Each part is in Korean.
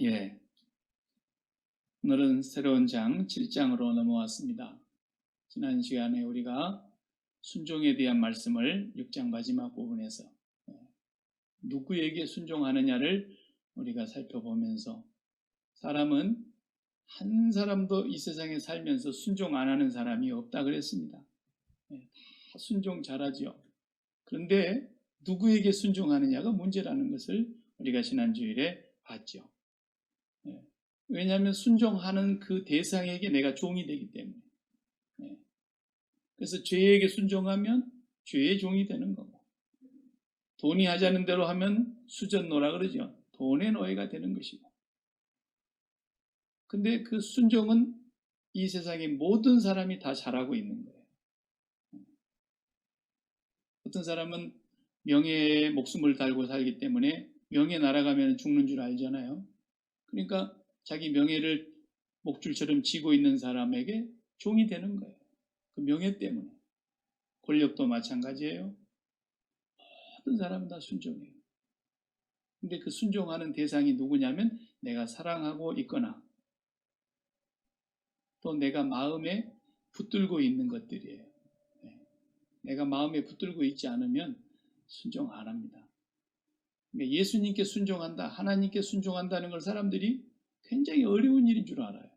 예, 오늘은 새로운 장 7장으로 넘어왔습니다. 지난 시간에 우리가 순종에 대한 말씀을 6장 마지막 부분에서 누구에게 순종하느냐를 우리가 살펴보면서 사람은 한 사람도 이 세상에 살면서 순종 안 하는 사람이 없다 그랬습니다. 다 순종 잘하죠. 그런데 누구에게 순종하느냐가 문제라는 것을 우리가 지난 주일에 봤죠. 왜냐하면 순종하는 그 대상에게 내가 종이 되기 때문에. 그래서 죄에게 순종하면 죄의 종이 되는 거고, 돈이 하자는 대로 하면 수전노라 그러죠. 돈의 노예가 되는 것이고. 근데 그 순종은 이 세상의 모든 사람이 다 잘하고 있는 거예요. 어떤 사람은 명예에 목숨을 달고 살기 때문에 명예 날아가면 죽는 줄 알잖아요. 그러니까 자기 명예를 목줄처럼 쥐고 있는 사람에게 종이 되는 거예요. 그 명예 때문에. 권력도 마찬가지예요. 모든 사람은 다 순종해요. 근데 그 순종하는 대상이 누구냐면 내가 사랑하고 있거나 또 내가 마음에 붙들고 있는 것들이에요. 내가 마음에 붙들고 있지 않으면 순종 안 합니다. 그러니까 예수님께 순종한다, 하나님께 순종한다는 걸 사람들이 굉장히 어려운 일인 줄 알아요.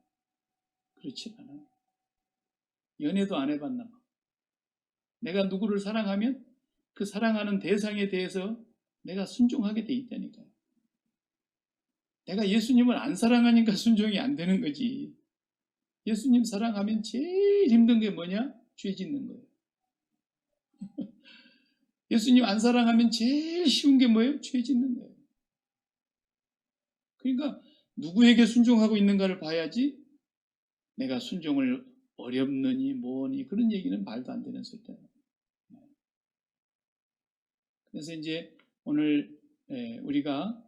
그렇지 않아요. 연애도 안 해봤나 봐. 내가 누구를 사랑하면 그 사랑하는 대상에 대해서 내가 순종하게 돼 있다니까요. 내가 예수님을 안 사랑하니까 순종이 안 되는 거지. 예수님 사랑하면 제일 힘든 게 뭐냐? 죄 짓는 거예요. 예수님 안 사랑하면 제일 쉬운 게 뭐예요? 죄 짓는 거예요. 그러니까 누구에게 순종하고 있는가를 봐야지 내가 순종을 어렵느니 뭐니 그런 얘기는 말도 안 되는 소리예요. 그래서 이제 오늘 우리가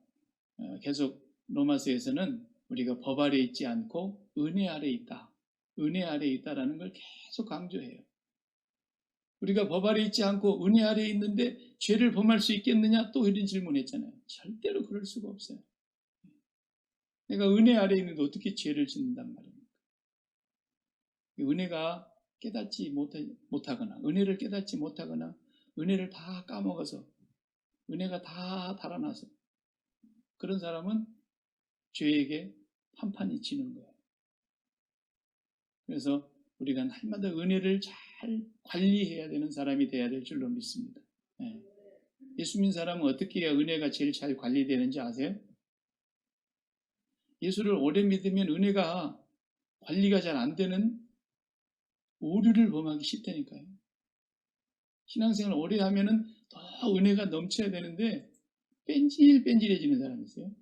계속 로마서에서는 우리가 법 아래 있지 않고 은혜 아래 있다. 은혜 아래 있다라는 걸 계속 강조해요. 우리가 법 아래 있지 않고 은혜 아래 있는데 죄를 범할 수 있겠느냐? 또 이런 질문했잖아요. 절대로 그럴 수가 없어요. 내가 은혜 아래 있는데 어떻게 죄를 짓는단 말입니까? 은혜가 깨닫지 못하거나 은혜를 깨닫지 못하거나 은혜를 다 까먹어서 은혜가 다 달아나서 그런 사람은 죄에게 판판이 치는 거예요. 그래서 우리가 날마다 은혜를 잘 관리해야 되는 사람이 돼야 될 줄로 믿습니다. 예수 믿는 사람은 어떻게 해야 은혜가 제일 잘 관리되는지 아세요? 예수를 오래 믿으면 은혜가 관리가 잘 안 되는 오류를 범하기 쉽다니까요. 신앙생활 오래 하면은 더 은혜가 넘쳐야 되는데 뺀질뺀질해지는 사람이 있어요.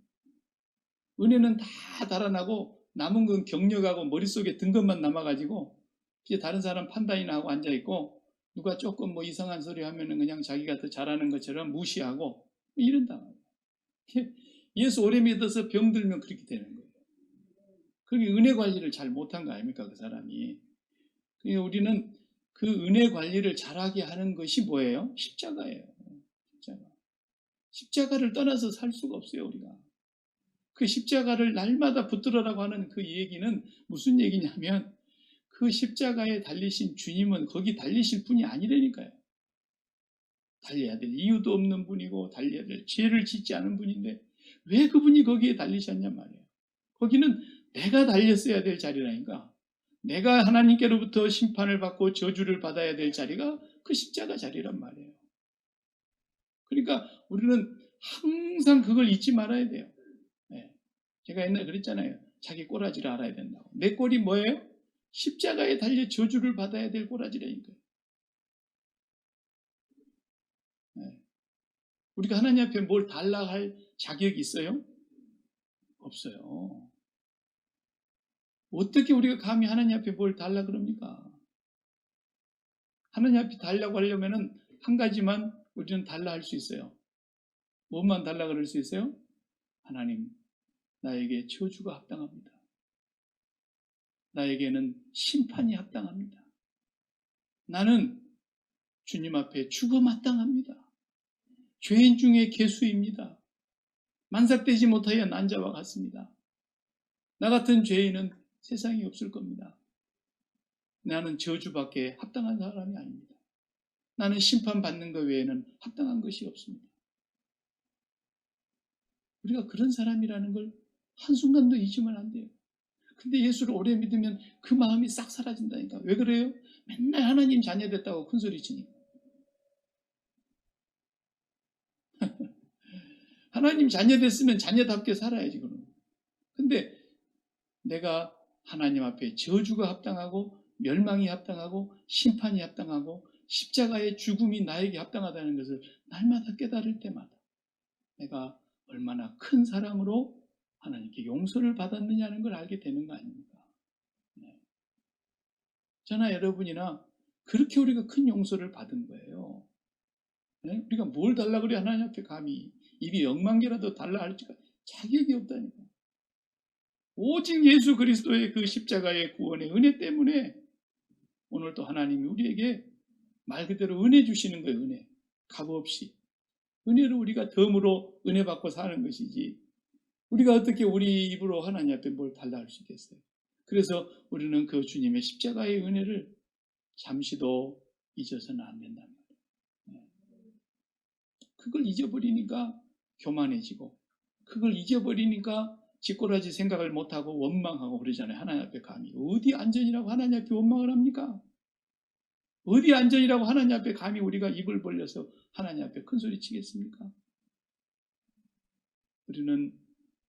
은혜는 다 달아나고 남은 건 경력하고 머릿속에 든 것만 남아가지고 이제 다른 사람 판단이나 하고 앉아있고 누가 조금 뭐 이상한 소리 하면은 그냥 자기가 더 잘하는 것처럼 무시하고 이런다. 예수 오래 믿어서 병들면 그렇게 되는 거예요. 그게 은혜 관리를 잘 못한 거 아닙니까, 그 사람이. 그러니까 우리는 그 은혜 관리를 잘하게 하는 것이 뭐예요? 십자가예요. 십자가를 떠나서 살 수가 없어요, 우리가. 그 십자가를 날마다 붙들어라고 하는 그 얘기는 무슨 얘기냐면 그 십자가에 달리신 주님은 거기 달리실 분이 아니라니까요. 달려야 될 이유도 없는 분이고 달려야 될 죄를 짓지 않은 분인데 왜 그분이 거기에 달리셨냔 말이에요. 거기는 내가 달렸어야 될 자리라니까. 내가 하나님께로부터 심판을 받고 저주를 받아야 될 자리가 그 십자가 자리란 말이에요. 그러니까 우리는 항상 그걸 잊지 말아야 돼요. 제가 옛날에 그랬잖아요. 자기 꼬라지를 알아야 된다고. 내 꼴이 뭐예요? 십자가에 달려 저주를 받아야 될 꼬라지라니까요. 우리가 하나님 앞에 뭘 달라 할 자격이 있어요? 없어요. 어떻게 우리가 감히 하나님 앞에 뭘 달라 그럽니까? 하나님 앞에 달라고 하려면은 한 가지만 우리는 달라 할 수 있어요. 뭐만 달라 그럴 수 있어요? 하나님, 나에게 저주가 합당합니다. 나에게는 심판이 합당합니다. 나는 주님 앞에 죽어 마땅합니다. 죄인 중에 괴수입니다. 만삭되지 못하여 난자와 같습니다. 나 같은 죄인은 세상에 없을 겁니다. 나는 저주밖에 합당한 사람이 아닙니다. 나는 심판받는 것 외에는 합당한 것이 없습니다. 우리가 그런 사람이라는 걸 한순간도 잊으면 안 돼요. 근데 예수를 오래 믿으면 그 마음이 싹 사라진다니까. 왜 그래요? 맨날 하나님 자녀 됐다고 큰소리 치니까. 하나님 자녀 됐으면 자녀답게 살아야지, 그럼. 근데 내가 하나님 앞에 저주가 합당하고 멸망이 합당하고 심판이 합당하고 십자가의 죽음이 나에게 합당하다는 것을 날마다 깨달을 때마다 내가 얼마나 큰 사랑으로 하나님께 용서를 받았느냐는 걸 알게 되는 거 아닙니까? 네. 저나 여러분이나 그렇게 우리가 큰 용서를 받은 거예요. 네? 우리가 뭘 달라 그래 하나님 앞에 감히 입이 100만 개라도 달라 할 자격이 없다니까. 오직 예수 그리스도의 그 십자가의 구원의 은혜 때문에 오늘도 하나님이 우리에게 말 그대로 은혜 주시는 거예요. 은혜. 값없이. 은혜로 우리가 덤으로 은혜 받고 사는 것이지 우리가 어떻게 우리 입으로 하나님 앞에 뭘 달라 할 수 있겠어요. 그래서 우리는 그 주님의 십자가의 은혜를 잠시도 잊어서는 안 된다는 거예요. 그걸 잊어버리니까 교만해지고 그걸 잊어버리니까 쥐꼬라지 생각을 못하고 원망하고 그러잖아요. 하나님 앞에 감히. 어디 안전이라고 하나님 앞에 원망을 합니까? 어디 안전이라고 하나님 앞에 감히 우리가 입을 벌려서 하나님 앞에 큰소리 치겠습니까? 우리는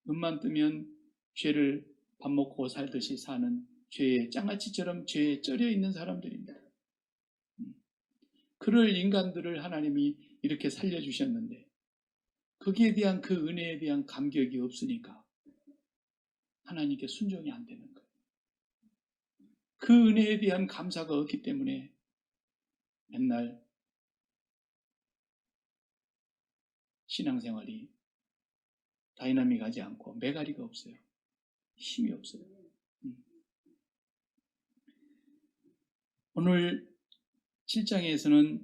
눈만 뜨면 죄를 밥 먹고 살듯이 사는 죄의 장아찌처럼 죄에 쩔여 있는 사람들입니다. 그럴 인간들을 하나님이 이렇게 살려주셨는데 거기에 대한 그 은혜에 대한 감격이 없으니까 하나님께 순종이 안 되는 거예요. 그 은혜에 대한 감사가 없기 때문에 맨날 신앙생활이 다이나믹하지 않고 메가리가 없어요. 힘이 없어요. 오늘 7장에서는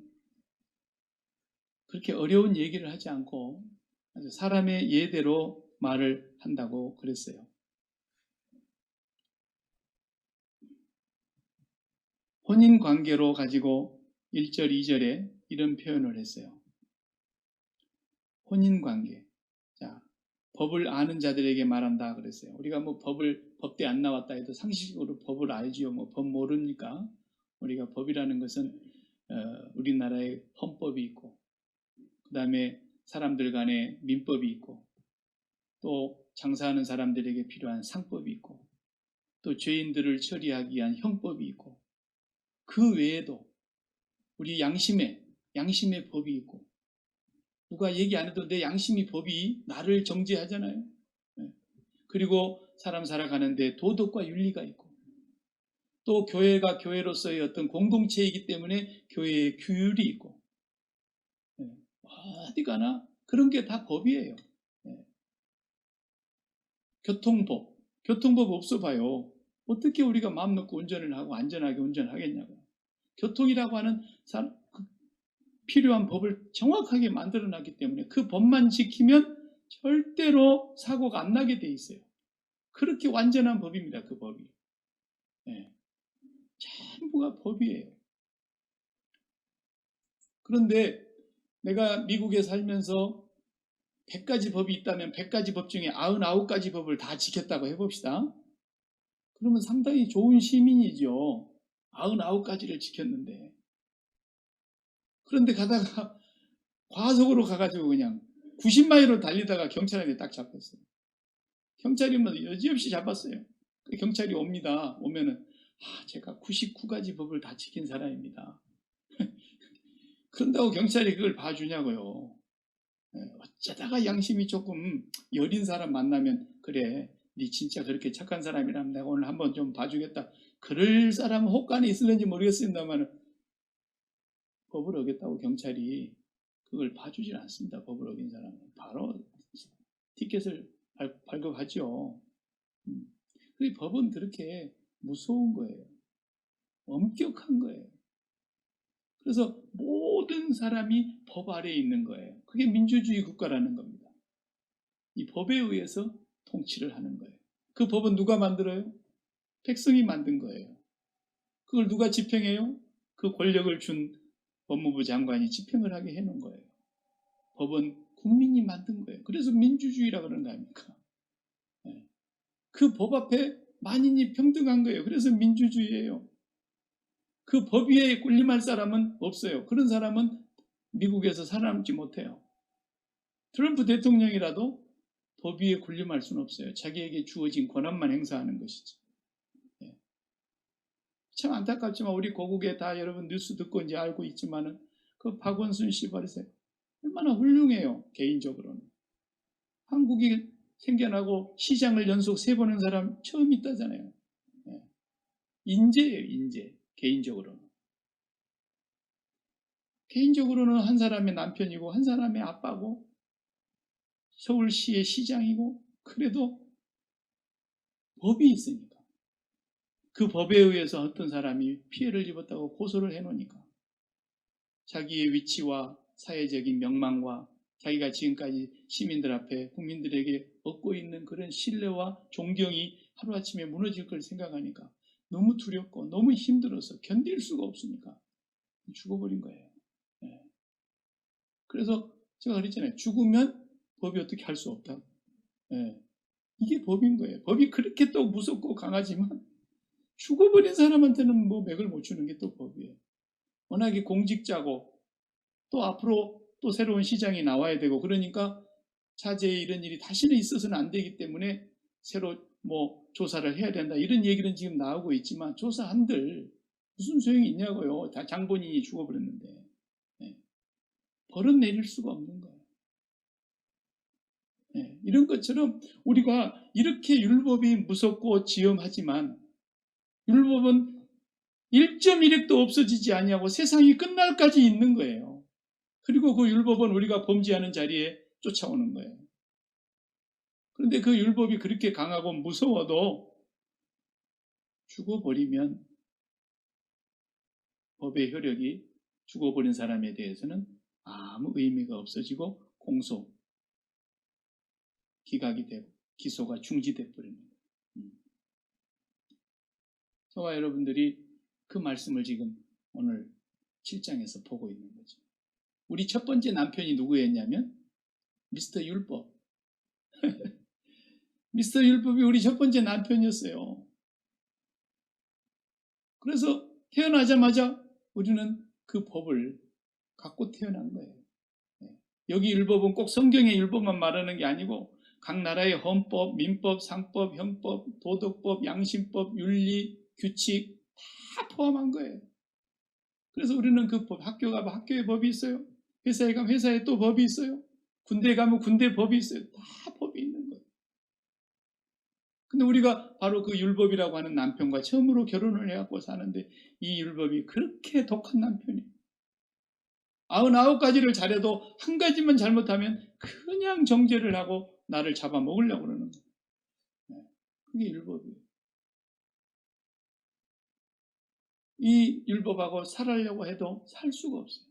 그렇게 어려운 얘기를 하지 않고 아주 사람의 예대로 말을 한다고 그랬어요. 혼인 관계로 가지고 1절, 2절에 이런 표현을 했어요. 혼인 관계. 자, 법을 아는 자들에게 말한다 그랬어요. 우리가 뭐 법대 안 나왔다 해도 상식적으로 법을 알지요. 뭐 법 모릅니까? 우리가 법이라는 것은 우리나라의 헌법이 있고 그 다음에 사람들 간의 민법이 있고 또 장사하는 사람들에게 필요한 상법이 있고 또 죄인들을 처리하기 위한 형법이 있고 그 외에도 우리 양심의 법이 있고 누가 얘기 안 해도 내 양심이 법이 나를 정죄하잖아요. 그리고 사람 살아가는데 도덕과 윤리가 있고 또 교회가 교회로서의 어떤 공동체이기 때문에 교회의 규율이 있고 어디 가나 그런 게 다 법이에요. 교통법 없어 봐요. 어떻게 우리가 마음 놓고 운전을 하고 안전하게 운전하겠냐고. 교통이라고 하는 필요한 법을 정확하게 만들어놨기 때문에 그 법만 지키면 절대로 사고가 안 나게 돼 있어요. 그렇게 완전한 법입니다. 그 법이. 전부가 법이에요. 그런데 내가 미국에 살면서 100가지 법이 있다면 100가지 법 중에 99가지 법을 다 지켰다고 해봅시다. 그러면 상당히 좋은 시민이죠. 99가지를 지켰는데. 그런데 가다가 과속으로 가가지고 그냥 90마일로 달리다가 경찰한테 딱 잡혔어요. 경찰이 뭐 여지없이 잡았어요. 경찰이 옵니다. 오면은 제가 99가지 법을 다 지킨 사람입니다. 그런다고 경찰이 그걸 봐주냐고요. 어쩌다가 양심이 조금 여린 사람 만나면 그래 네 진짜 그렇게 착한 사람이라면 내가 오늘 한번 좀 봐주겠다. 그럴 사람은 혹간에 있을는지 모르겠습니다만 법을 어겼다고 경찰이 그걸 봐주질 않습니다. 법을 어긴 사람은 바로 티켓을 발급하죠. 그 법은 그렇게 무서운 거예요. 엄격한 거예요. 그래서 모든 사람이 법 아래에 있는 거예요. 그게 민주주의 국가라는 겁니다. 이 법에 의해서 통치를 하는 거예요. 그 법은 누가 만들어요? 백성이 만든 거예요. 그걸 누가 집행해요? 그 권력을 준 법무부 장관이 집행을 하게 해놓은 거예요. 법은 국민이 만든 거예요. 그래서 민주주의라 그러는 거 아닙니까? 그 법 앞에 만인이 평등한 거예요. 그래서 민주주의예요. 그 법 위에 군림할 사람은 없어요. 그런 사람은 미국에서 살아남지 못해요. 트럼프 대통령이라도 법 위에 군림할 수는 없어요. 자기에게 주어진 권한만 행사하는 것이지. 참 안타깝지만 우리 고국에 다 여러분 뉴스 듣고 이제 알고 있지만은 그 박원순 씨 버리세요. 얼마나 훌륭해요. 개인적으로는. 한국이 생겨나고 시장을 연속 3번 한 사람 처음 있다잖아요. 인재예요. 인재. 개인적으로는. 개인적으로는 한 사람의 남편이고 한 사람의 아빠고 서울시의 시장이고 그래도 법이 있으니까. 그 법에 의해서 어떤 사람이 피해를 입었다고 고소를 해놓으니까 자기의 위치와 사회적인 명망과 자기가 지금까지 시민들 앞에 국민들에게 얻고 있는 그런 신뢰와 존경이 하루아침에 무너질 걸 생각하니까 너무 두렵고 너무 힘들어서 견딜 수가 없으니까 죽어버린 거예요. 그래서 제가 그랬잖아요. 죽으면 법이 어떻게 할 수 없다. 이게 법인 거예요. 법이 그렇게 또 무섭고 강하지만 죽어버린 사람한테는 뭐 맥을 못 추는 게 또 법이에요. 워낙에 공직자고 또 앞으로 또 새로운 시장이 나와야 되고 그러니까 차제에 이런 일이 다시는 있어서는 안 되기 때문에 새로 뭐 조사를 해야 된다 이런 얘기는 지금 나오고 있지만 조사한들 무슨 소용이 있냐고요. 다 장본인이 죽어버렸는데 벌은 내릴 수가 없는 거예요. 이런 것처럼 우리가 이렇게 율법이 무섭고 지엄하지만 율법은 1.1핵도 없어지지 아니하고 세상이 끝날까지 있는 거예요. 그리고 그 율법은 우리가 범죄하는 자리에 쫓아오는 거예요. 그런데 그 율법이 그렇게 강하고 무서워도 죽어버리면 법의 효력이 죽어버린 사람에 대해서는 아무 의미가 없어지고 공소, 기각이 되고 기소가 중지돼 버립니다. 저와 여러분들이 그 말씀을 지금 오늘 7장에서 보고 있는 거죠. 우리 첫 번째 남편이 누구였냐면 미스터 율법. 미스터 율법이 우리 첫 번째 남편이었어요. 그래서 태어나자마자 우리는 그 법을 갖고 태어난 거예요. 여기 율법은 꼭 성경의 율법만 말하는 게 아니고 각 나라의 헌법, 민법, 상법, 형법, 도덕법, 양심법, 윤리, 규칙 다 포함한 거예요. 그래서 우리는 그 법, 학교 가면 학교에 법이 있어요. 회사에 가면 회사에 또 법이 있어요. 군대에 가면 군대 법이 있어요. 다 법이 있는 거예요. 근데 우리가 바로 그 율법이라고 하는 남편과 처음으로 결혼을 해갖고 사는데 이 율법이 그렇게 독한 남편이에요. 99가지를 잘해도 한 가지만 잘못하면 그냥 정죄를 하고 나를 잡아먹으려고 그러는 거예요. 그게 율법이에요. 이 율법하고 살으려고 해도 살 수가 없어요.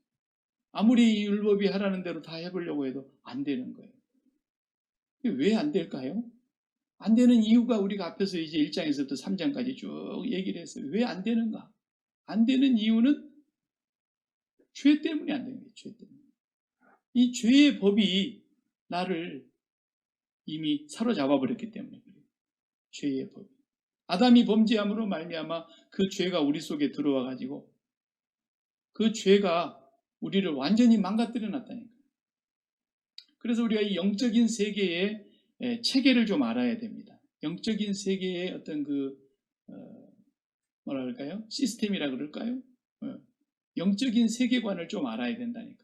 아무리 이 율법이 하라는 대로 다 해보려고 해도 안 되는 거예요. 왜 안 될까요? 안 되는 이유가 우리가 앞에서 이제 1장에서부터 3장까지 쭉 얘기를 했어요. 왜 안 되는가? 안 되는 이유는 죄 때문에 안 되는 거예요. 죄 때문에. 이 죄의 법이 나를 이미 사로잡아 버렸기 때문에 그래요. 죄의 법이. 아담이 범죄함으로 말미암아 그 죄가 우리 속에 들어와 가지고 그 죄가 우리를 완전히 망가뜨려 놨다니까요. 그래서 우리가 이 영적인 세계의 체계를 좀 알아야 됩니다. 영적인 세계의 어떤 뭐라 그럴까요? 시스템이라 그럴까요? 영적인 세계관을 좀 알아야 된다니까.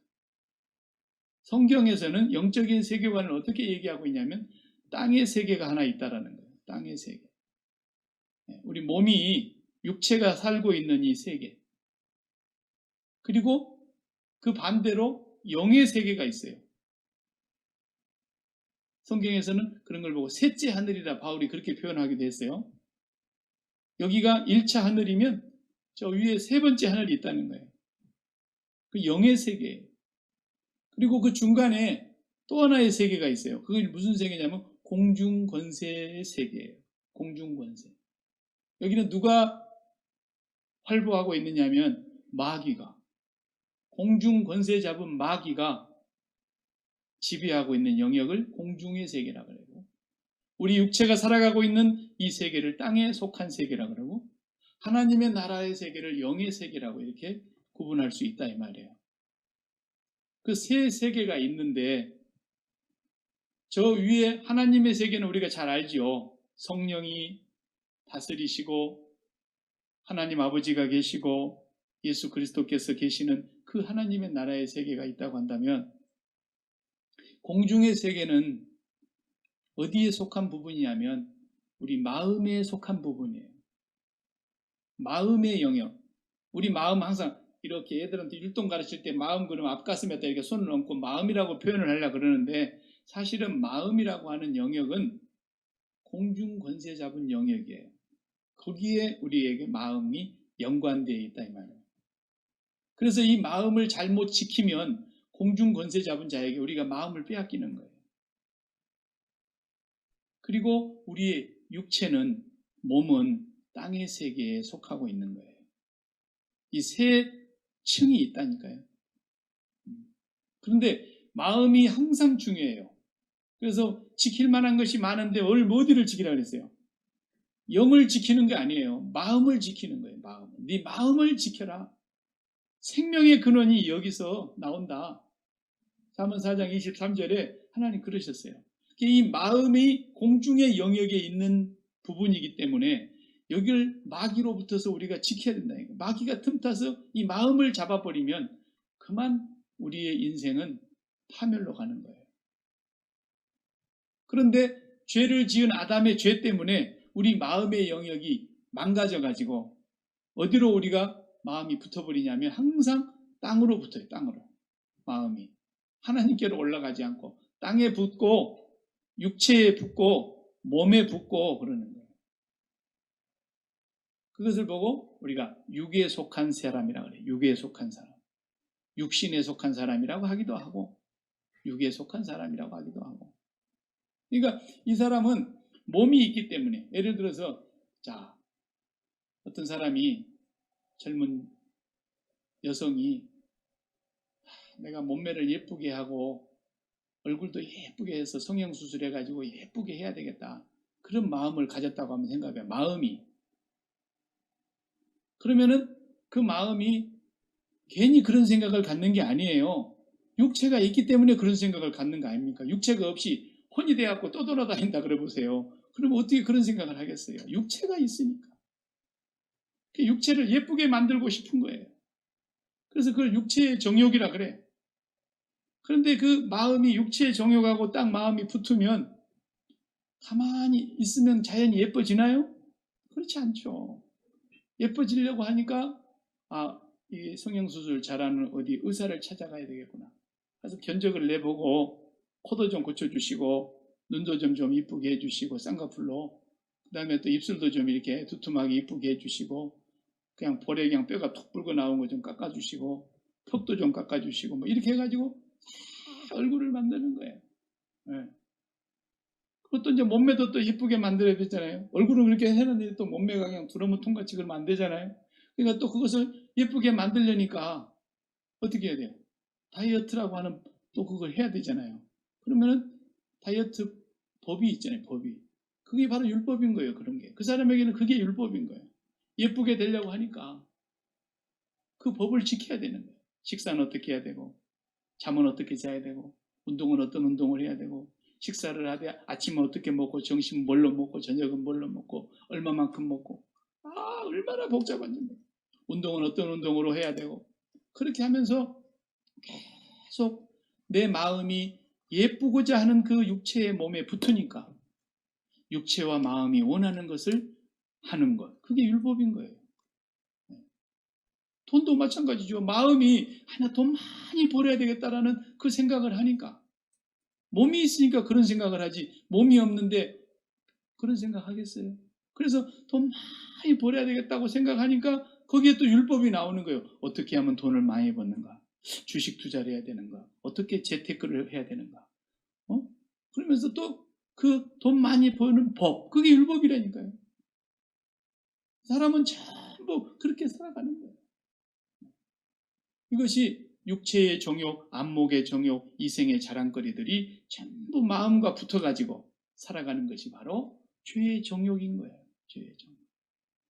성경에서는 영적인 세계관을 어떻게 얘기하고 있냐면 땅의 세계가 하나 있다라는 거예요. 땅의 세계. 우리 몸이 육체가 살고 있는 이 세계. 그리고 그 반대로 영의 세계가 있어요. 성경에서는 그런 걸 보고 셋째 하늘이라 바울이 그렇게 표현하기도 했어요. 여기가 1차 하늘이면 저 위에 세 번째 하늘이 있다는 거예요. 그 영의 세계예요. 그리고 그 중간에 또 하나의 세계가 있어요. 그게 무슨 세계냐면 공중권세의 세계예요. 공중권세. 여기는 누가 활보하고 있느냐면 마귀가, 공중권세 잡은 마귀가 지배하고 있는 영역을 공중의 세계라 그러고, 우리 육체가 살아가고 있는 이 세계를 땅에 속한 세계라 그러고, 하나님의 나라의 세계를 영의 세계라고 이렇게 구분할 수 있다 이 말이에요. 그 세 세계가 있는데, 저 위에 하나님의 세계는 우리가 잘 알죠. 성령이 다스리시고 하나님 아버지가 계시고 예수 그리스도께서 계시는 그 하나님의 나라의 세계가 있다고 한다면, 공중의 세계는 어디에 속한 부분이냐면 우리 마음에 속한 부분이에요. 마음의 영역. 우리 마음 항상 이렇게 애들한테 율동 가르칠 때 마음 그러면 앞가슴에다 이렇게 손을 얹고 마음이라고 표현을 하려고 그러는데, 사실은 마음이라고 하는 영역은 공중 권세 잡은 영역이에요. 거기에 우리에게 마음이 연관되어 있다 이 말이에요. 그래서 이 마음을 잘못 지키면 공중 권세 잡은 자에게 우리가 마음을 빼앗기는 거예요. 그리고 우리의 육체는, 몸은 땅의 세계에 속하고 있는 거예요. 이 세 층이 있다니까요. 그런데 마음이 항상 중요해요. 그래서 지킬 만한 것이 많은데 어디를 지키라 그랬어요? 영을 지키는 게 아니에요. 마음을 지키는 거예요. 마음. 네 마음을 지켜라. 생명의 근원이 여기서 나온다. 잠언 4장 23절에 하나님 그러셨어요. 이 마음이 공중의 영역에 있는 부분이기 때문에 여기를 마귀로부터서 우리가 지켜야 된다. 마귀가 틈타서 이 마음을 잡아버리면 그만 우리의 인생은 파멸로 가는 거예요. 그런데 죄를 지은 아담의 죄 때문에 우리 마음의 영역이 망가져가지고 어디로 우리가 마음이 붙어버리냐면 항상 땅으로 붙어요. 땅으로. 마음이 하나님께로 올라가지 않고 땅에 붙고 육체에 붙고 몸에 붙고 그러는 거예요. 그것을 보고 우리가 육에 속한 사람이라고 그래요. 육에 속한 사람. 육신에 속한 사람이라고 하기도 하고 육에 속한 사람이라고 하기도 하고. 그러니까 이 사람은 몸이 있기 때문에, 예를 들어서 자, 어떤 사람이, 젊은 여성이 내가 몸매를 예쁘게 하고 얼굴도 예쁘게 해서 성형수술 해가지고 예쁘게 해야 되겠다, 그런 마음을 가졌다고 하면 생각해요. 마음이. 그러면은 그 마음이 괜히 그런 생각을 갖는 게 아니에요. 육체가 있기 때문에 그런 생각을 갖는 거 아닙니까? 육체가 없이 혼이 돼갖고 떠돌아다닌다 그래 보세요. 그러면 어떻게 그런 생각을 하겠어요? 육체가 있으니까. 그 육체를 예쁘게 만들고 싶은 거예요. 그래서 그걸 육체의 정욕이라 그래. 그런데 그 마음이 육체의 정욕하고 딱 마음이 붙으면 가만히 있으면 자연히 예뻐지나요? 그렇지 않죠. 예뻐지려고 하니까 이 성형수술 잘하는 어디 의사를 찾아가야 되겠구나. 그래서 견적을 내보고 코도 좀 고쳐주시고 눈도 좀 이쁘게 해주시고 쌍꺼풀로, 그 다음에 또 입술도 좀 이렇게 두툼하게 이쁘게 해주시고, 그냥 볼에 그냥 뼈가 툭 불고 나온 거 좀 깎아주시고 턱도 좀 깎아주시고 뭐 이렇게 해가지고 얼굴을 만드는 거예요. 네. 그것도 이제 몸매도 또 이쁘게 만들어야 되잖아요. 얼굴은 그렇게 해놨는데 또 몸매가 그냥 두루무 통같이 그러면 안 되잖아요. 그러니까 또 그것을 예쁘게 만들려니까 어떻게 해야 돼요? 다이어트라고 하는 또 그걸 해야 되잖아요. 그러면은 다이어트 법이 있잖아요. 법이. 그게 바로 율법인 거예요. 그런 게. 그 사람에게는 그게 율법인 거예요. 예쁘게 되려고 하니까 그 법을 지켜야 되는 거예요. 식사는 어떻게 해야 되고, 잠은 어떻게 자야 되고, 운동은 어떤 운동을 해야 되고, 식사를 하되 아침은 어떻게 먹고, 점심은 뭘로 먹고, 저녁은 뭘로 먹고, 얼마만큼 먹고, 얼마나 복잡한지. 운동은 어떤 운동으로 해야 되고, 그렇게 하면서 계속 내 마음이 예쁘고자 하는 그 육체의 몸에 붙으니까 육체와 마음이 원하는 것을 하는 것, 그게 율법인 거예요. 돈도 마찬가지죠. 마음이 하나 돈 많이 벌어야 되겠다라는 그 생각을 하니까, 몸이 있으니까 그런 생각을 하지, 몸이 없는데 그런 생각 하겠어요? 그래서 돈 많이 벌어야 되겠다고 생각하니까 거기에 또 율법이 나오는 거예요. 어떻게 하면 돈을 많이 버는가? 주식 투자를 해야 되는가? 어떻게 재테크를 해야 되는가? 그러면서 또 그 돈 많이 버는 법, 그게 율법이라니까요. 사람은 전부 그렇게 살아가는 거예요. 이것이 육체의 정욕, 안목의 정욕, 이생의 자랑거리들이 전부 마음과 붙어가지고 살아가는 것이 바로 죄의 정욕인 거예요. 죄의 정욕.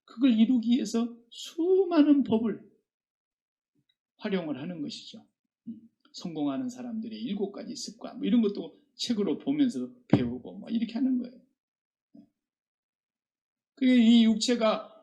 그걸 이루기 위해서 수많은 법을 활용을 하는 것이죠. 성공하는 사람들의 7가지 습관, 뭐 이런 것도 책으로 보면서 배우고 뭐 이렇게 하는 거예요. 이 육체가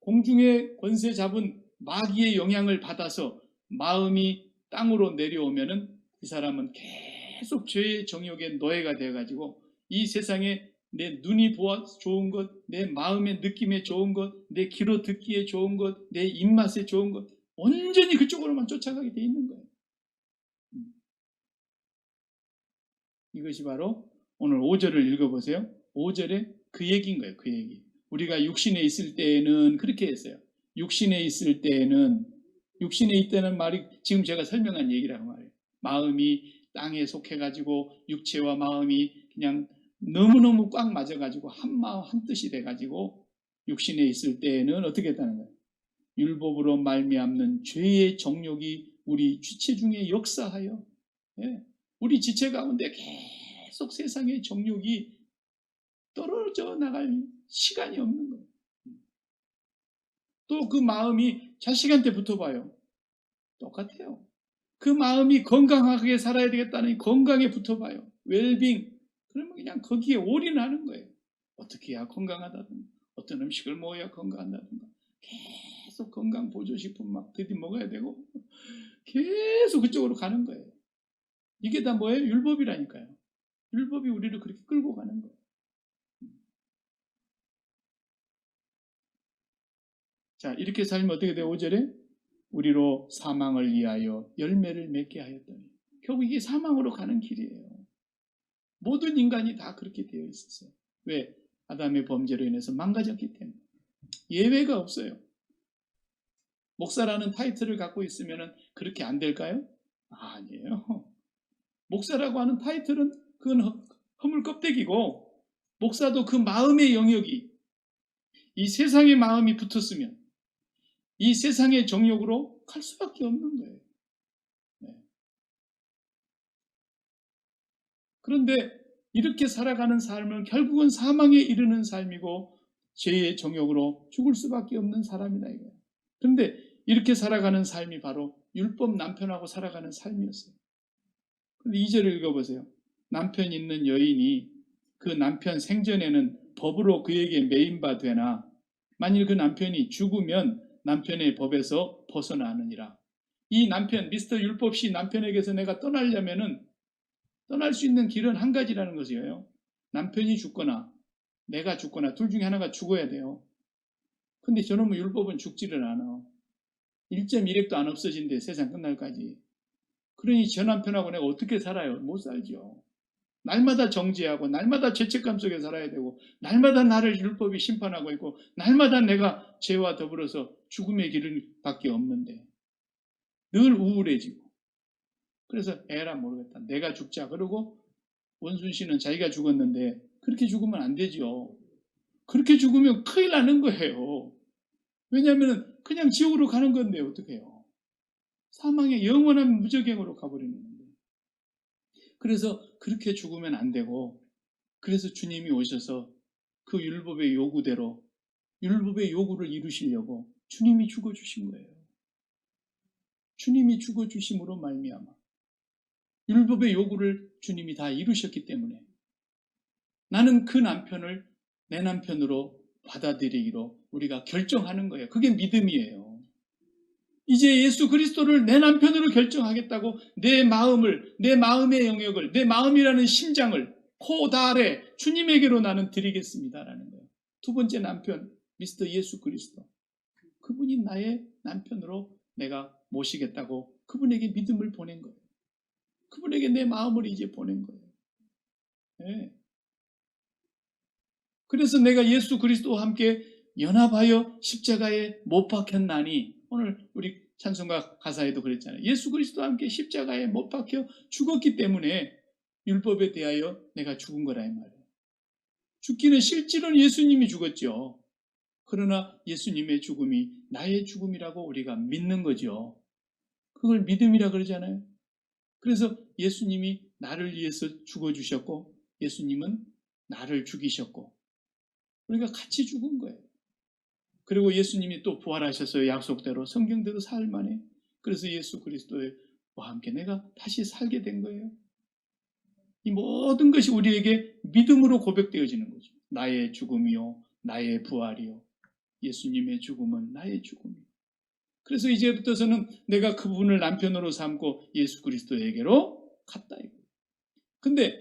공중의 권세 잡은 마귀의 영향을 받아서 마음이 땅으로 내려오면은 이 사람은 계속 죄의 정욕의 노예가 되어가지고 이 세상에 내 눈이 보아 좋은 것, 내 마음의 느낌에 좋은 것, 내 귀로 듣기에 좋은 것, 내 입맛에 좋은 것, 온전히 그쪽으로만 쫓아가게 돼 있는 거예요. 이것이 바로 오늘 5절을 읽어보세요. 5절에 그 얘기인 거예요. 그 얘기. 우리가 육신에 있을 때에는 그렇게 했어요. 육신에 있을 때에는, 육신에 있다는 말이 지금 제가 설명한 얘기라고 말해요. 마음이 땅에 속해가지고 육체와 마음이 그냥 너무너무 꽉 맞아가지고 한 마음 한 뜻이 돼가지고 육신에 있을 때에는 어떻게 했다는 거예요. 율법으로 말미암는 죄의 정욕이 우리 지체 중에 역사하여, 예, 우리 지체 가운데 계속 세상의 정욕이 떨어져 나갈 시간이 없는 거예요. 또 그 마음이 자식한테 붙어봐요. 똑같아요. 그 마음이 건강하게 살아야 되겠다는 건강에 붙어봐요. 웰빙. 그러면 그냥 거기에 올인하는 거예요. 어떻게 해야 건강하다든가, 어떤 음식을 먹어야 건강하다든가, 계속 건강 보조식품 막 드디 먹어야 되고, 계속 그쪽으로 가는 거예요. 이게 다 뭐예요? 율법이라니까요. 율법이 우리를 그렇게 끌고 가는 거예요. 자, 이렇게 살면 어떻게 돼요? 5절에 우리로 사망을 위하여 열매를 맺게 하였더니, 결국 이게 사망으로 가는 길이에요. 모든 인간이 다 그렇게 되어 있었어요. 왜? 아담의 범죄로 인해서 망가졌기 때문에. 예외가 없어요. 목사라는 타이틀을 갖고 있으면 그렇게 안 될까요? 아니에요. 목사라고 하는 타이틀은 그건 허물 껍데기고, 목사도 그 마음의 영역이, 이 세상의 마음이 붙었으면 이 세상의 정욕으로 갈 수밖에 없는 거예요. 네. 그런데 이렇게 살아가는 삶은 결국은 사망에 이르는 삶이고 죄의 정욕으로 죽을 수밖에 없는 사람이다 이거예요. 그런데 이렇게 살아가는 삶이 바로 율법 남편하고 살아가는 삶이었어요. 그런데 2절을 읽어보세요. 남편 있는 여인이 그 남편 생전에는 법으로 그에게 매인바 되나 만일 그 남편이 죽으면 남편의 법에서 벗어나느니라. 이 남편, 미스터 율법시 남편에게서 내가 떠나려면은 떠날 수 있는 길은 한 가지라는 것이에요. 남편이 죽거나 내가 죽거나 둘 중에 하나가 죽어야 돼요. 근데 저놈의 율법은 죽지를 않아. 1.1핵도 안 없어진대, 세상 끝날까지. 그러니 저 남편하고 내가 어떻게 살아요? 못 살죠. 날마다 정죄하고 날마다 죄책감 속에 살아야 되고 날마다 나를 율법이 심판하고 있고 날마다 내가 죄와 더불어서 죽음의 길을 밖에 없는데 늘 우울해지고, 그래서 에라 모르겠다, 내가 죽자. 그러고 원순 씨는 자기가 죽었는데 그렇게 죽으면 안 되죠. 그렇게 죽으면 큰일 나는 거예요. 왜냐하면 그냥 지옥으로 가는 건데 어떻게 해요. 사망의 영원한 무저갱으로 가버리는 건데. 그래서 그렇게 죽으면 안 되고, 그래서 주님이 오셔서 그 율법의 요구대로 율법의 요구를 이루시려고 주님이 죽어주신 거예요. 주님이 죽어주심으로 말미암아 율법의 요구를 주님이 다 이루셨기 때문에 나는 그 남편을 내 남편으로 받아들이기로 우리가 결정하는 거예요. 그게 믿음이에요. 이제 예수 그리스도를 내 남편으로 결정하겠다고 내 마음을, 내 마음의 영역을, 내 마음이라는 심장을 코달에 주님에게로 나는 드리겠습니다라는 거예요. 두 번째 남편, 미스터 예수 그리스도. 그분이 나의 남편으로 내가 모시겠다고 그분에게 믿음을 보낸 거예요. 그분에게 내 마음을 이제 보낸 거예요. 네. 그래서 내가 예수 그리스도와 함께 연합하여 십자가에 못 박혔나니, 오늘 우리 찬송가 가사에도 그랬잖아요. 예수 그리스도와 함께 십자가에 못 박혀 죽었기 때문에 율법에 대하여 내가 죽은 거라 이 말이에요. 죽기는 실제로는 예수님이 죽었죠. 그러나 예수님의 죽음이 나의 죽음이라고 우리가 믿는 거죠. 그걸 믿음이라 그러잖아요. 그래서 예수님이 나를 위해서 죽어주셨고 예수님은 나를 죽이셨고 우리가 같이 죽은 거예요. 그리고 예수님이 또 부활하셨어요. 약속대로 성경대로 사흘 만에. 그래서 예수 그리스도와 함께 내가 다시 살게 된 거예요. 이 모든 것이 우리에게 믿음으로 고백되어지는 거죠. 나의 죽음이요 나의 부활이요 예수님의 죽음은 나의 죽음이요. 그래서 이제부터서는 내가 그분을 남편으로 삼고 예수 그리스도에게로 갔다. 근데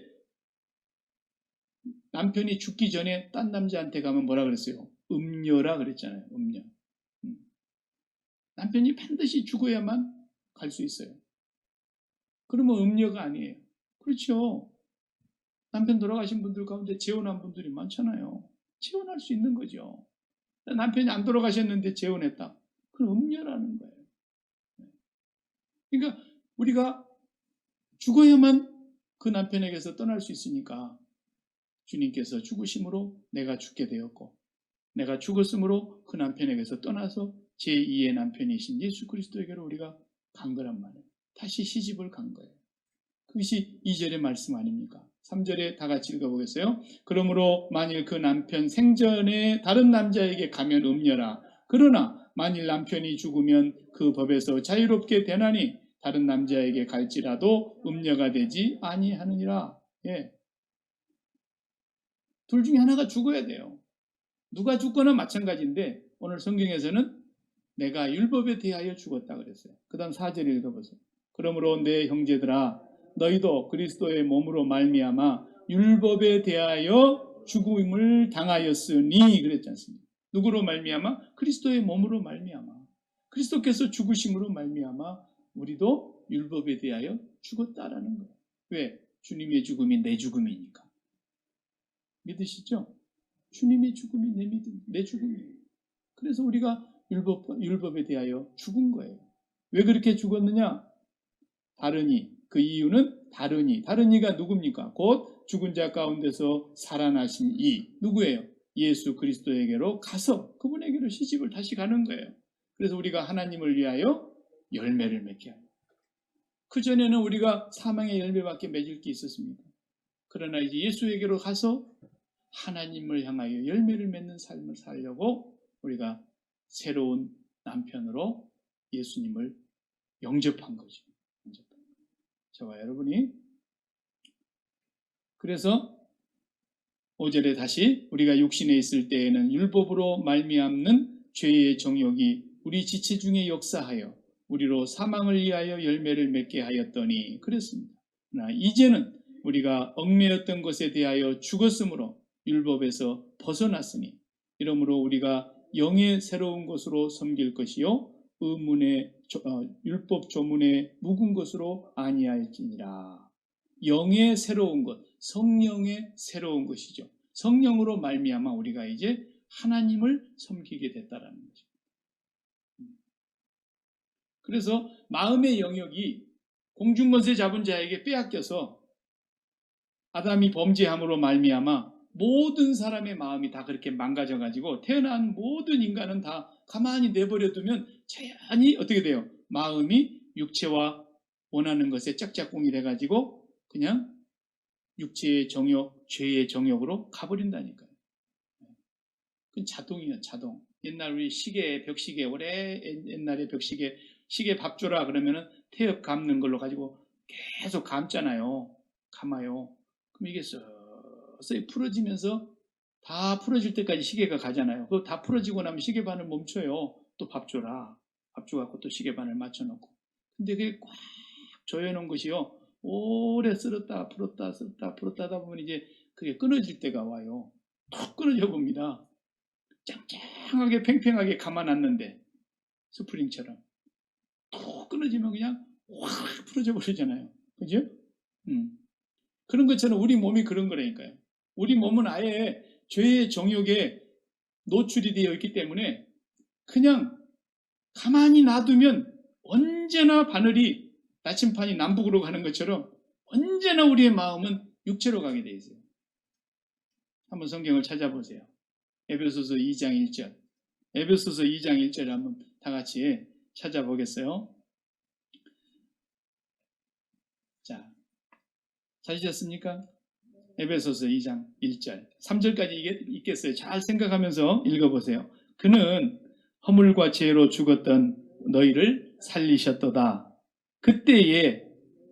남편이 죽기 전에 딴 남자한테 가면 뭐라 그랬어요? 음녀라 그랬잖아요. 음녀. 남편이 반드시 죽어야만 갈 수 있어요. 그러면 음녀가 아니에요. 그렇죠. 남편 돌아가신 분들 가운데 재혼한 분들이 많잖아요. 재혼할 수 있는 거죠. 남편이 안 돌아가셨는데 재혼했다. 그건 음녀라는 거예요. 그러니까 우리가 죽어야만 그 남편에게서 떠날 수 있으니까 주님께서 죽으심으로 내가 죽게 되었고 내가 죽었으므로 그 남편에게서 떠나서 제2의 남편이신 예수 그리스도에게로 우리가 간 거란 말이에요. 다시 시집을 간 거예요. 그것이 2절의 말씀 아닙니까? 3절에 다 같이 읽어보겠어요? 그러므로 만일 그 남편 생전에 다른 남자에게 가면 음녀라. 그러나 만일 남편이 죽으면 그 법에서 자유롭게 되나니 다른 남자에게 갈지라도 음녀가 되지 아니하느니라. 예. 둘 중에 하나가 죽어야 돼요. 누가 죽거나 마찬가지인데 오늘 성경에서는 내가 율법에 대하여 죽었다 그랬어요. 그 다음 4절 읽어보세요. 그러므로 내 형제들아 너희도 그리스도의 몸으로 말미암아 율법에 대하여 죽음을 당하였으니 그랬지 않습니까? 누구로 말미암아? 그리스도의 몸으로 말미암아. 그리스도께서 죽으심으로 말미암아 우리도 율법에 대하여 죽었다라는 거예요. 왜? 주님의 죽음이 내 죽음이니까. 믿으시죠? 주님의 죽음이 내 믿음, 내 죽음이에요. 그래서 우리가 율법에 대하여 죽은 거예요. 왜 그렇게 죽었느냐? 다르니, 그 이유는 다르니가 누굽니까? 곧 죽은 자 가운데서 살아나신 이 누구예요? 예수 그리스도에게로 가서 그분에게로 시집을 다시 가는 거예요. 그래서 우리가 하나님을 위하여 열매를 맺게 합니다. 그전에는 우리가 사망의 열매밖에 맺을 게 있었습니까? 그러나 이제 예수에게로 가서 하나님을 향하여 열매를 맺는 삶을 살려고 우리가 새로운 남편으로 예수님을 영접한 거죠. 저와 여러분이. 그래서 5절에 다시 우리가 육신에 있을 때에는 율법으로 말미암는 죄의 정욕이 우리 지체 중에 역사하여 우리로 사망을 위하여 열매를 맺게 하였더니 그랬습니다. 그러나 이제는 우리가 얽매였던 것에 대하여 죽었으므로 율법에서 벗어났으니 이러므로 우리가 영의 새로운 것으로 섬길 것이요 율법 조문에 묵은 것으로 아니할지니라. 영의 새로운 것, 성령의 새로운 것이죠. 성령으로 말미암아 우리가 이제 하나님을 섬기게 됐다라는 거죠. 그래서 마음의 영역이 공중권세 잡은 자에게 빼앗겨서 아담이 범죄함으로 말미암아 모든 사람의 마음이 다 그렇게 망가져가지고 태어난 모든 인간은 다 가만히 내버려두면 자연히 어떻게 돼요? 마음이 육체와 원하는 것에 짝짝꿍이 돼가지고 그냥 육체의 정욕, 죄의 정욕으로 가버린다니까요. 그건 자동이에요, 자동. 옛날 우리 시계, 벽시계, 오래 옛날에 벽시계, 시계 밥 줘라 그러면은 태엽 감는 걸로 가지고 계속 감잖아요. 감아요. 그럼 이게 서서히 풀어지면서 다 풀어질 때까지 시계가 가잖아요. 그거 다 풀어지고 나면 시계반을 멈춰요. 또 밥 줘라. 밥 줘갖고 또 시계반을 맞춰놓고. 근데 그게 꽉 조여놓은 것이요. 오래 쓸었다 풀었다 쓸었다 풀었다 하다 보면 이제 그게 끊어질 때가 와요. 툭 끊어져 봅니다. 짱짱하게 팽팽하게 감아놨는데 스프링처럼 툭 끊어지면 그냥 확 풀어져 버리잖아요. 그죠? 그런 것처럼 우리 몸이 그런 거라니까요. 우리 몸은 아예 죄의 정욕에 노출이 되어 있기 때문에 그냥 가만히 놔두면 언제나 바늘이 나침판이 남북으로 가는 것처럼 언제나 우리의 마음은 육체로 가게 돼 있어요. 한번 성경을 찾아보세요. 에베소서 2장 1절. 에베소서 2장 1절을 한번 다 같이 찾아보겠어요. 자, 찾으셨습니까? 에베소서 2장 1절. 3절까지 읽겠어요. 잘 생각하면서 읽어보세요. 그는 허물과 죄로 죽었던 너희를 살리셨도다.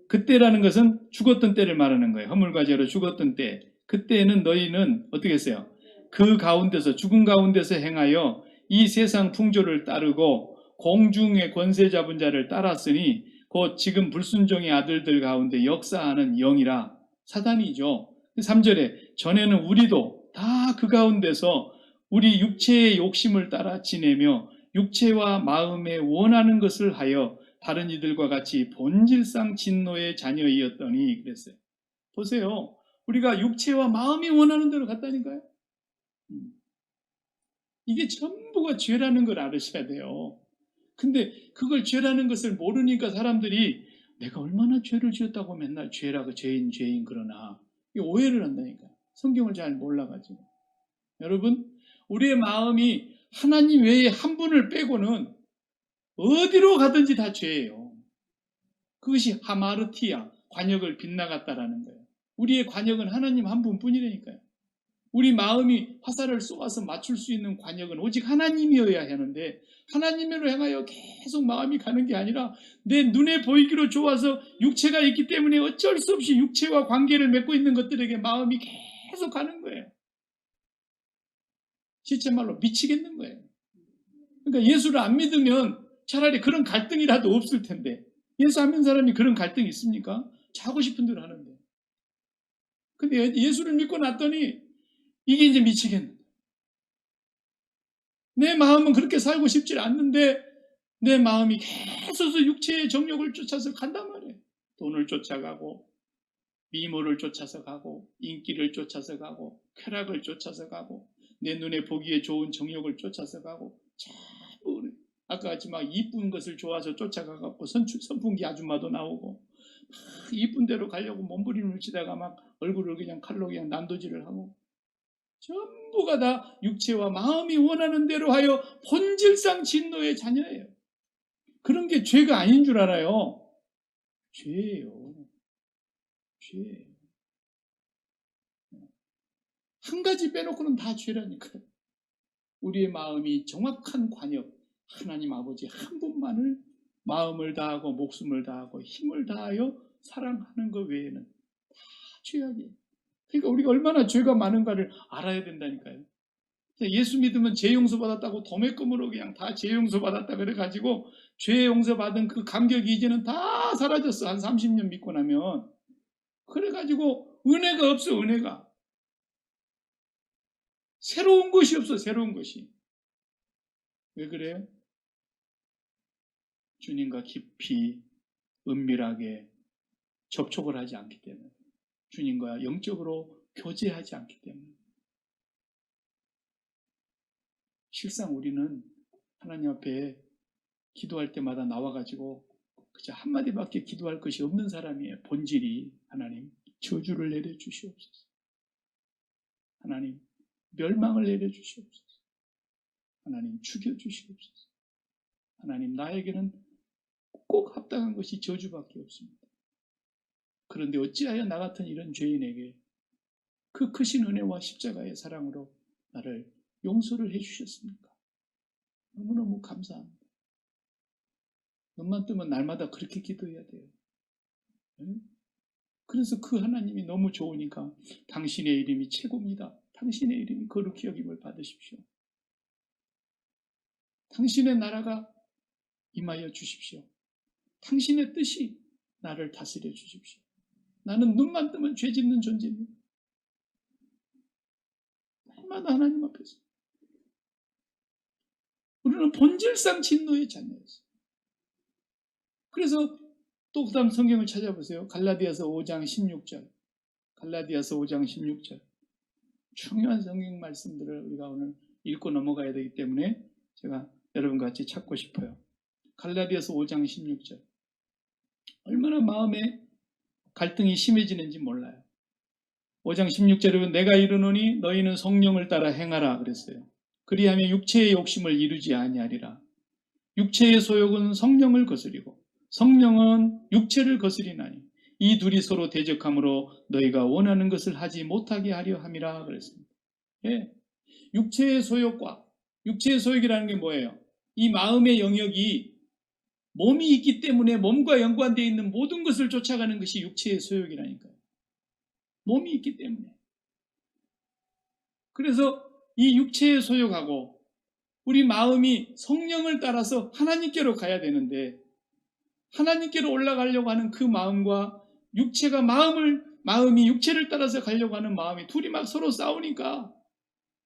그때라는 것은 죽었던 때를 말하는 거예요. 허물과 죄로 죽었던 때. 그때는 너희는 어떻게 했어요? 그 가운데서, 죽은 가운데서 행하여 이 세상 풍조를 따르고 공중의 권세 잡은 자를 따랐으니 곧 지금 불순종의 아들들 가운데 역사하는 영이라. 사단이죠. 3절에 전에는 우리도 다 그 가운데서 우리 육체의 욕심을 따라 지내며 육체와 마음에 원하는 것을 하여 다른 이들과 같이 본질상 진노의 자녀이었더니 그랬어요. 보세요. 우리가 육체와 마음이 원하는 대로 갔다니까요. 이게 전부가 죄라는 걸 알으셔야 돼요. 근데 그걸 죄라는 것을 모르니까 사람들이 내가 얼마나 죄를 지었다고 맨날 죄라고 죄인 그러나 오해를 한다니까. 성경을 잘 몰라가지고. 여러분, 우리의 마음이 하나님 외에 한 분을 빼고는 어디로 가든지 다 죄예요. 그것이 하마르티아, 관역을 빗나갔다라는 거예요. 우리의 관역은 하나님 한 분뿐이라니까요. 우리 마음이 화살을 쏘아서 맞출 수 있는 관역은 오직 하나님이어야 하는데 하나님으로 향하여 계속 마음이 가는 게 아니라 내 눈에 보이기로 좋아서 육체가 있기 때문에 어쩔 수 없이 육체와 관계를 맺고 있는 것들에게 마음이 계속 가는 거예요. 실제 말로 미치겠는 거예요. 그러니까 예수를 안 믿으면 차라리 그런 갈등이라도 없을 텐데 예수 안 믿는 사람이 그런 갈등이 있습니까? 자고 싶은 대로 하는데. 근데 예수를 믿고 났더니 이게 이제 미치겠는 거예요. 내 마음은 그렇게 살고 싶지 않는데 내 마음이 계속 육체의 정욕을 쫓아서 간단 말이에요. 돈을 쫓아가고 미모를 쫓아서 가고 인기를 쫓아서 가고 쾌락을 쫓아서 가고 내 눈에 보기에 좋은 정욕을 쫓아서 가고 전부 아까 같이 막 이쁜 것을 좋아서 쫓아가고 선풍기 아줌마도 나오고 막 이쁜 대로 가려고 몸부림을 치다가 막 얼굴을 그냥 칼로 그냥 난도질을 하고 전부가 다 육체와 마음이 원하는 대로 하여 본질상 진노의 자녀예요. 그런 게 죄가 아닌 줄 알아요. 죄예요. 죄예요. 한 가지 빼놓고는 다 죄라니까요. 우리의 마음이 정확한 관역, 하나님 아버지 한 분만을 마음을 다하고 목숨을 다하고 힘을 다하여 사랑하는 것 외에는 다 죄악이에요. 그러니까 우리가 얼마나 죄가 많은가를 알아야 된다니까요. 예수 믿으면 죄 용서 받았다고 도매금으로 그냥 다 죄 용서 받았다 그래가지고 죄 용서 받은 그 감격이 이제는 다 사라졌어. 한 30년 믿고 나면. 그래가지고 은혜가 없어. 은혜가. 새로운 것이 없어. 새로운 것이. 왜 그래요? 주님과 깊이 은밀하게 접촉을 하지 않기 때문에. 주님과 영적으로 교제하지 않기 때문에. 실상 우리는 하나님 앞에 기도할 때마다 나와가지고 그저 한마디밖에 기도할 것이 없는 사람이에요. 본질이. 하나님 저주를 내려주시옵소서. 하나님 멸망을 내려주시옵소서. 하나님 죽여주시옵소서. 하나님 나에게는 꼭 합당한 것이 저주밖에 없습니다. 그런데 어찌하여 나 같은 이런 죄인에게 그 크신 은혜와 십자가의 사랑으로 나를 용서를 해주셨습니까? 너무너무 감사합니다. 눈만 뜨면 날마다 그렇게 기도해야 돼요. 그래서 그 하나님이 너무 좋으니까 당신의 이름이 최고입니다. 당신의 이름이 거룩히 여김을 받으십시오. 당신의 나라가 임하여 주십시오. 당신의 뜻이 나를 다스려 주십시오. 나는 눈만 뜨면 죄 짓는 존재입니다. 날마다 하나님 앞에서. 우리는 본질상 진노의 자녀였어요. 그래서 또 그 다음 성경을 찾아보세요. 갈라디아서 5장 16절. 갈라디아서 5장 16절. 중요한 성경 말씀들을 우리가 오늘 읽고 넘어가야 되기 때문에 제가 여러분과 같이 찾고 싶어요. 갈라디아서 5장 16절. 얼마나 마음에 갈등이 심해지는지 몰라요. 5장 16절에 내가 이르노니 너희는 성령을 따라 행하라 그랬어요. 그리하면 육체의 욕심을 이루지 아니하리라. 육체의 소욕은 성령을 거스리고 성령은 육체를 거스리나니 이 둘이 서로 대적함으로 너희가 원하는 것을 하지 못하게 하려 함이라 그랬습니다. 예. 육체의 소욕이라는 게 뭐예요? 이 마음의 영역이 몸이 있기 때문에 몸과 연관되어 있는 모든 것을 쫓아가는 것이 육체의 소욕이라니까요. 몸이 있기 때문에. 그래서 이 육체의 소욕하고 우리 마음이 성령을 따라서 하나님께로 가야 되는데 하나님께로 올라가려고 하는 그 마음과 육체가 마음이 육체를 따라서 가려고 하는 마음이 둘이 막 서로 싸우니까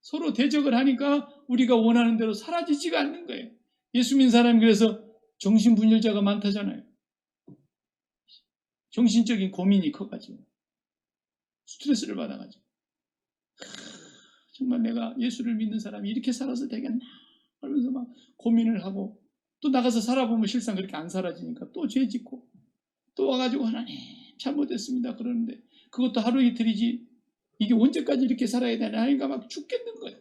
서로 대적을 하니까 우리가 원하는 대로 사라지지가 않는 거예요. 예수 믿는 사람이 그래서 정신분열자가 많다잖아요. 정신적인 고민이 커가지고 스트레스를 받아가지고 정말 내가 예수를 믿는 사람이 이렇게 살아서 되겠나 하면서 막 고민을 하고 또 나가서 살아보면 실상 그렇게 안 사라지니까 또 죄 짓고 또 와가지고 하나님 잘못했습니다 그러는데 그것도 하루 이틀이지 이게 언제까지 이렇게 살아야 되나 하니까 막 죽겠는 거예요.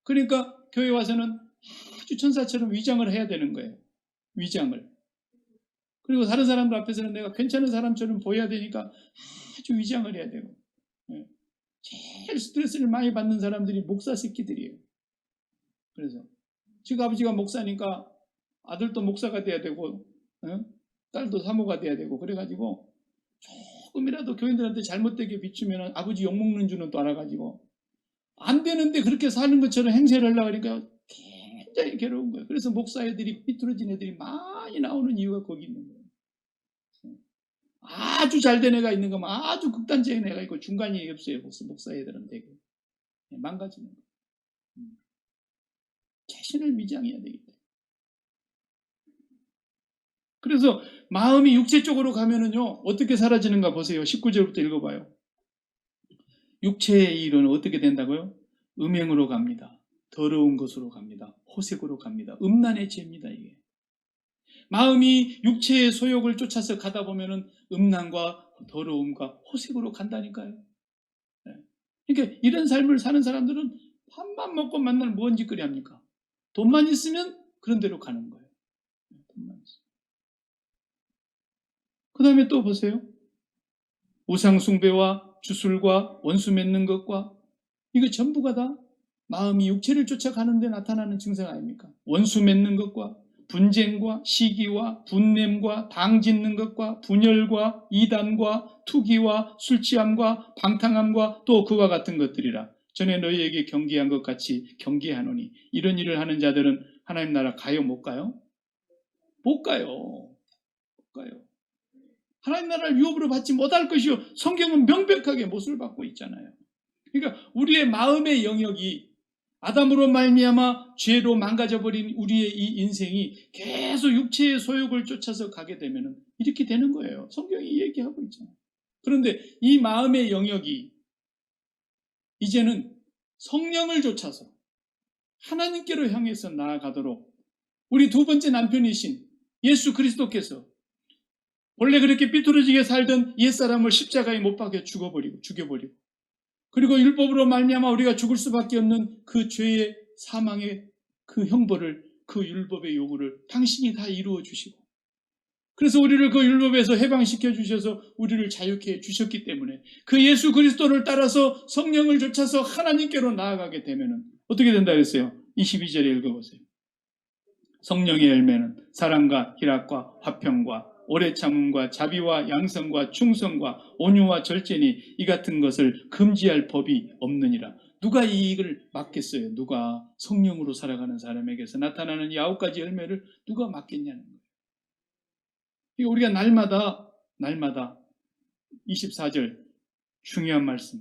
그러니까 교회 와서는 아주 천사처럼 위장을 해야 되는 거예요. 위장을. 그리고 다른 사람들 앞에서는 내가 괜찮은 사람처럼 보여야 되니까 아주 위장을 해야 되고. 제일 스트레스를 많이 받는 사람들이 목사 새끼들이에요. 그래서 지금 아버지가 목사니까 아들도 목사가 돼야 되고 딸도 사모가 돼야 되고 그래가지고 조금이라도 교인들한테 잘못되게 비추면 아버지 욕먹는 줄은 또 알아가지고 안 되는데 그렇게 사는 것처럼 행세를 하려고 하니까 굉장히 괴로운 거예요. 그래서 목사 애들이 삐뚤어진 애들이 많이 나오는 이유가 거기 있는 거예요. 아주 잘된 애가 있는 거면 아주 극단적인 애가 있고 중간이 없어요. 목사 애들은 되게 망가지는 거예요. 자신을 미장해야 되기 때문에. 그래서 마음이 육체 쪽으로 가면은요 어떻게 사라지는가 보세요. 19절부터 읽어봐요. 육체의 일은 어떻게 된다고요? 음행으로 갑니다. 더러운 것으로 갑니다. 호색으로 갑니다. 음란의 죄입니다. 이게 마음이 육체의 소욕을 쫓아서 가다 보면은 음란과 더러움과 호색으로 간다니까요. 그러니까 이런 삶을 사는 사람들은 밥만 먹고 맨날 뭔 짓거리 합니까? 돈만 있으면 그런 대로 가는 거예요. 돈만 있으면. 그 다음에 또 보세요. 우상숭배와 주술과 원수 맺는 것과 이거 전부가 다 마음이 육체를 쫓아가는 데 나타나는 증상 아닙니까? 원수 맺는 것과 분쟁과 시기와 분냄과 당 짓는 것과 분열과 이단과 투기와 술취함과 방탕함과 또 그와 같은 것들이라. 전에 너희에게 경계한 것 같이 경계하노니 이런 일을 하는 자들은 하나님 나라 가요 못 가요? 못 가요. 못 가요. 하나님 나라를 유업으로 받지 못할 것이요. 성경은 명백하게 못을 받고 있잖아요. 그러니까 우리의 마음의 영역이 아담으로 말미암아 죄로 망가져버린 우리의 이 인생이 계속 육체의 소욕을 쫓아서 가게 되면 이렇게 되는 거예요. 성경이 얘기하고 있잖아요. 그런데 이 마음의 영역이 이제는 성령을 쫓아서 하나님께로 향해서 나아가도록 우리 두 번째 남편이신 예수 그리스도께서 원래 그렇게 삐뚤어지게 살던 옛사람을 십자가에 못 박여 죽여버리고 그리고 율법으로 말미암아 우리가 죽을 수밖에 없는 그 죄의 사망의 그 형벌을 그 율법의 요구를 당신이 다 이루어 주시고 그래서 우리를 그 율법에서 해방시켜 주셔서 우리를 자유케 해 주셨기 때문에 그 예수 그리스도를 따라서 성령을 쫓아서 하나님께로 나아가게 되면 어떻게 된다 그랬어요? 22절에 읽어보세요. 성령의 열매는 사랑과 희락과 화평과 오래 참음과 자비와 양성과 충성과 온유와 절제니 이 같은 것을 금지할 법이 없느니라. 누가 이 일을 막겠어요? 누가 성령으로 살아가는 사람에게서 나타나는 이 9가지 열매를 누가 막겠냐는 거예요. 우리가 날마다 24절 중요한 말씀.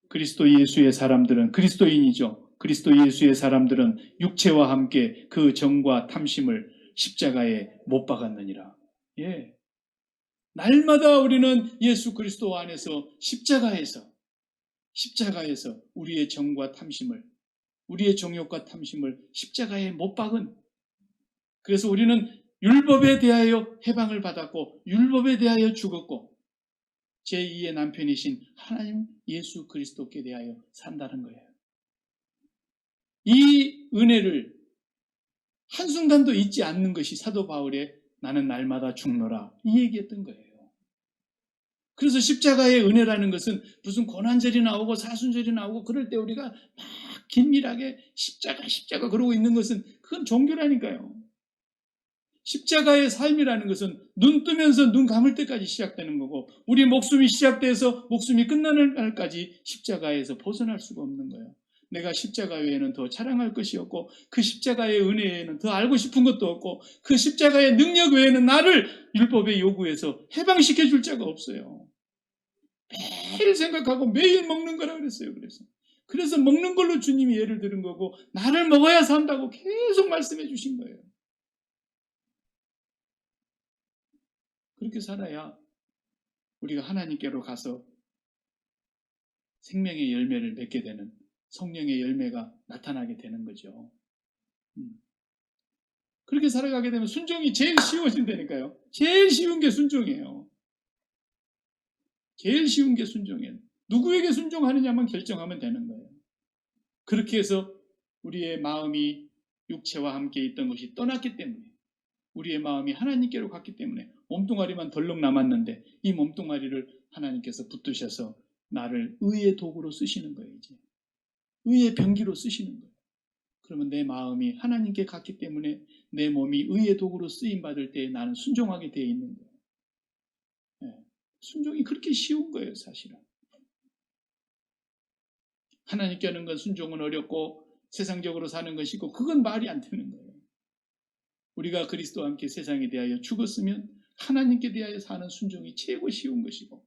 그리스도 예수의 사람들은 그리스도인이죠. 그리스도 예수의 사람들은 육체와 함께 그 정과 탐심을 십자가에 못 박았느니라. 예. 날마다 우리는 예수 그리스도 안에서 십자가에서 우리의 정과 탐심을, 우리의 정욕과 탐심을 십자가에 못 박은, 그래서 우리는 율법에 대하여 해방을 받았고 율법에 대하여 죽었고 제2의 남편이신 하나님 예수 그리스도께 대하여 산다는 거예요. 이 은혜를 한순간도 잊지 않는 것이 사도 바울의 나는 날마다 죽노라 이 얘기했던 거예요. 그래서 십자가의 은혜라는 것은 무슨 고난절이 나오고 사순절이 나오고 그럴 때 우리가 막 긴밀하게 십자가 그러고 있는 것은 그건 종교라니까요. 십자가의 삶이라는 것은 눈 뜨면서 눈 감을 때까지 시작되는 거고 우리 목숨이 시작돼서 목숨이 끝나는 날까지 십자가에서 벗어날 수가 없는 거예요. 내가 십자가 외에는 더 자랑할 것이 없고 그 십자가의 은혜 외에는 더 알고 싶은 것도 없고 그 십자가의 능력 외에는 나를 율법의 요구에서 해방시켜 줄 자가 없어요. 매일 생각하고 매일 먹는 거라 그랬어요. 그래서 먹는 걸로 주님이 예를 들은 거고 나를 먹어야 산다고 계속 말씀해 주신 거예요. 그렇게 살아야 우리가 하나님께로 가서 생명의 열매를 맺게 되는 성령의 열매가 나타나게 되는 거죠. 그렇게 살아가게 되면 순종이 제일 쉬워진다니까요. 제일 쉬운 게 순종이에요. 제일 쉬운 게 순종이에요. 누구에게 순종하느냐만 결정하면 되는 거예요. 그렇게 해서 우리의 마음이 육체와 함께 있던 것이 떠났기 때문에 우리의 마음이 하나님께로 갔기 때문에 몸뚱아리만 덜렁 남았는데 이 몸뚱아리를 하나님께서 붙드셔서 나를 의의 도구로 쓰시는 거예요. 이제 의의 병기로 쓰시는 거예요. 그러면 내 마음이 하나님께 갔기 때문에 내 몸이 의의 도구로 쓰임받을 때 나는 순종하게 되어 있는 거예요. 네. 순종이 그렇게 쉬운 거예요. 사실은 하나님께 하는 건 순종은 어렵고 세상적으로 사는 것이고 그건 말이 안 되는 거예요. 우리가 그리스도와 함께 세상에 대하여 죽었으면 하나님께 대하여 사는 순종이 최고 쉬운 것이고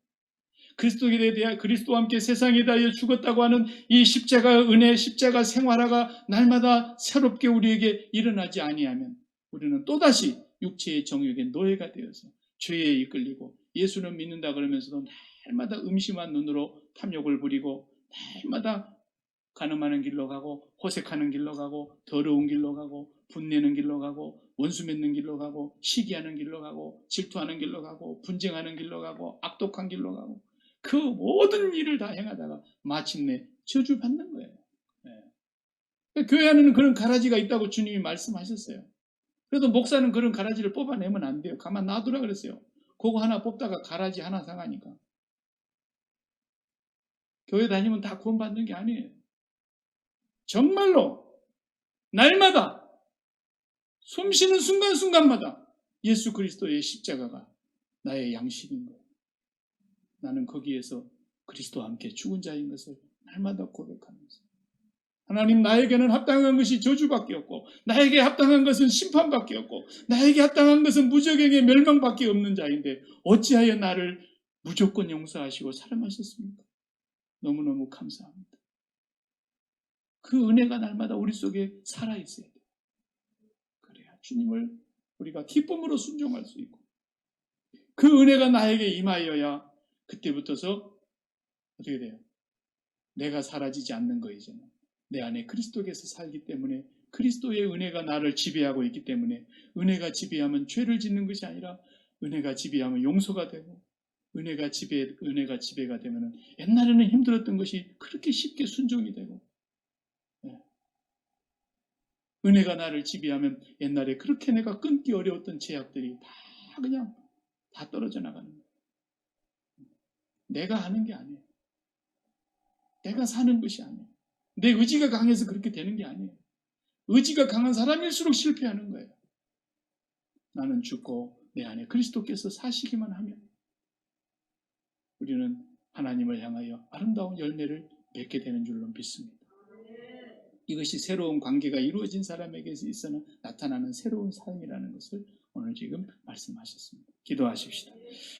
그리스도에 대하여 그리스도와 함께 세상에 대하여 죽었다고 하는 이 십자가 은혜, 십자가 생활화가 날마다 새롭게 우리에게 일어나지 아니하면 우리는 또다시 육체의 정욕의 노예가 되어서 죄에 이끌리고 예수는 믿는다 그러면서도 날마다 음심한 눈으로 탐욕을 부리고 날마다 가늠하는 길로 가고 호색하는 길로 가고 더러운 길로 가고 분내는 길로 가고 원수 맺는 길로 가고 시기하는 길로 가고 질투하는 길로 가고 분쟁하는 길로 가고 악독한 길로 가고 그 모든 일을 다 행하다가 마침내 저주받는 거예요. 네. 교회 안에는 그런 가라지가 있다고 주님이 말씀하셨어요. 그래도 목사는 그런 가라지를 뽑아내면 안 돼요. 가만 놔두라 그랬어요. 그거 하나 뽑다가 가라지 하나 상하니까. 교회 다니면 다 구원받는 게 아니에요. 정말로 날마다 숨쉬는 순간순간마다 예수 그리스도의 십자가가 나의 양식인 거예요. 나는 거기에서 그리스도와 함께 죽은 자인 것을 날마다 고백하면서 하나님 나에게는 합당한 것이 저주밖에 없고 나에게 합당한 것은 심판밖에 없고 나에게 합당한 것은 무적행의 멸망밖에 없는 자인데 어찌하여 나를 무조건 용서하시고 사랑하셨습니까? 너무너무 감사합니다. 그 은혜가 날마다 우리 속에 살아있어야 돼요. 그래야 주님을 우리가 기쁨으로 순종할 수 있고 그 은혜가 나에게 임하여야 그때부터서 어떻게 돼요? 내가 사라지지 않는 거 이제는 내 안에 그리스도께서 살기 때문에 그리스도의 은혜가 나를 지배하고 있기 때문에 은혜가 지배하면 죄를 짓는 것이 아니라 은혜가 지배하면 용서가 되고 은혜가 지배가 되면 옛날에는 힘들었던 것이 그렇게 쉽게 순종이 되고 은혜가 나를 지배하면 옛날에 그렇게 내가 끊기 어려웠던 제약들이 다 그냥 다 떨어져 나가는 거예요. 내가 하는 게 아니에요. 내가 사는 것이 아니에요. 내 의지가 강해서 그렇게 되는 게 아니에요. 의지가 강한 사람일수록 실패하는 거예요. 나는 죽고 내 안에 그리스도께서 사시기만 하면 우리는 하나님을 향하여 아름다운 열매를 맺게 되는 줄로 믿습니다. 이것이 새로운 관계가 이루어진 사람에게 있어는 나타나는 새로운 삶이라는 것을 오늘 지금 말씀하셨습니다. 기도하십시다.